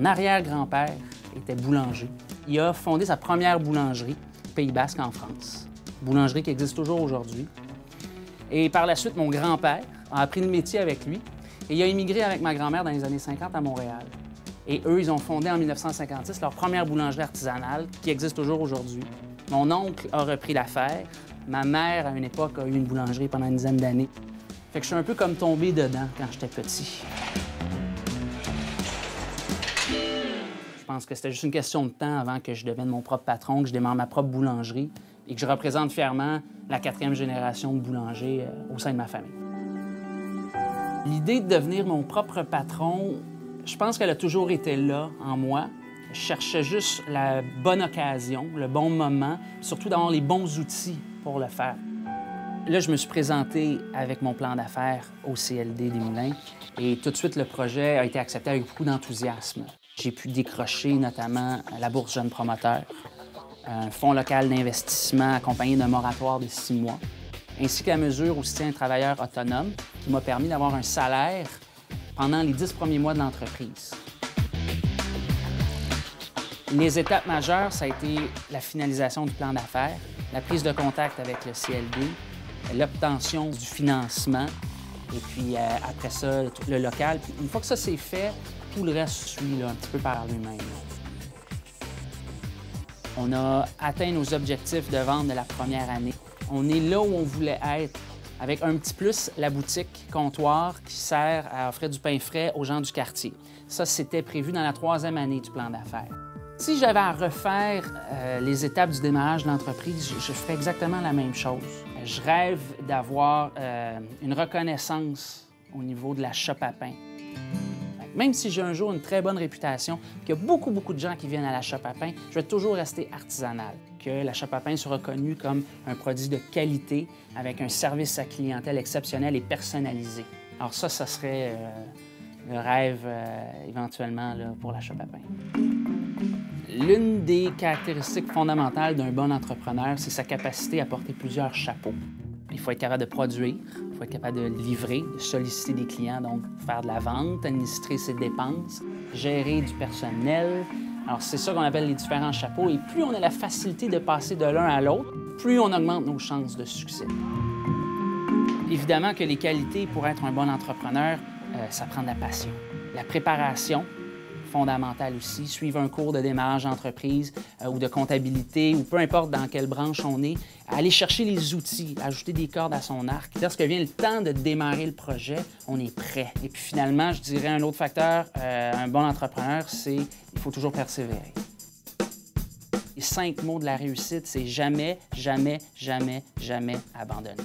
Mon arrière-grand-père était boulanger. Il a fondé sa première boulangerie au Pays Basque en France. Boulangerie qui existe toujours aujourd'hui. Et par la suite, mon grand-père a appris le métier avec lui et il a immigré avec ma grand-mère dans les années 50 à Montréal. Et eux, ils ont fondé en 1956 leur première boulangerie artisanale qui existe toujours aujourd'hui. Mon oncle a repris l'affaire. Ma mère, à une époque, a eu une boulangerie pendant une dizaine d'années. Fait que je suis un peu comme tombé dedans quand j'étais petit. Je pense que c'était juste une question de temps avant que je devienne mon propre patron, que je démarre ma propre boulangerie et que je représente fièrement la 4e génération de boulanger au sein de ma famille. L'idée de devenir mon propre patron, je pense qu'elle a toujours été là en moi. Je cherchais juste la bonne occasion, le bon moment, surtout d'avoir les bons outils pour le faire. Là, je me suis présenté avec mon plan d'affaires au CLD des Moulins et tout de suite, le projet a été accepté avec beaucoup d'enthousiasme. J'ai pu décrocher notamment la bourse Jeunes Promoteurs, un fonds local d'investissement accompagné d'un moratoire de 6 mois, ainsi que la mesure où c'est un travailleur autonome qui m'a permis d'avoir un salaire pendant les 10 premiers mois de l'entreprise. Les étapes majeures, ça a été la finalisation du plan d'affaires, la prise de contact avec le CLD, l'obtention du financement, et puis après ça, tout le local. Puis une fois que ça c'est fait, tout le reste suit là, un petit peu par lui-même. On a atteint nos objectifs de vente de la première année. On est là où on voulait être, avec un petit plus, la boutique comptoir qui sert à offrir du pain frais aux gens du quartier. Ça, c'était prévu dans la 3e année du plan d'affaires. Si j'avais à refaire les étapes du démarrage de l'entreprise, je ferais exactement la même chose. Je rêve d'avoir une reconnaissance au niveau de la shop à pain. Même si j'ai un jour une très bonne réputation, qu'il y a beaucoup de gens qui viennent à la shop à pain, je vais toujours rester artisanal. Que la shop à pain soit reconnue comme un produit de qualité avec un service à clientèle exceptionnel et personnalisé. Alors ça serait le rêve éventuellement là, pour la shop à pain. L'une des caractéristiques fondamentales d'un bon entrepreneur, c'est sa capacité à porter plusieurs chapeaux. Il faut être capable de produire, il faut être capable de livrer, de solliciter des clients, donc faire de la vente, administrer ses dépenses, gérer du personnel. Alors, c'est ça qu'on appelle les différents chapeaux. Et plus on a la facilité de passer de l'un à l'autre, plus on augmente nos chances de succès. Évidemment que les qualités pour être un bon entrepreneur, ça prend de la passion. La préparation, fondamentale aussi, suivre un cours de démarrage d'entreprise ou de comptabilité, ou peu importe dans quelle branche on est, aller chercher les outils, ajouter des cordes à son arc. Lorsque vient le temps de démarrer le projet, on est prêt. Et puis finalement, je dirais un autre facteur, un bon entrepreneur, c'est il faut toujours persévérer. Les 5 mots de la réussite, c'est jamais, jamais, jamais, jamais abandonner.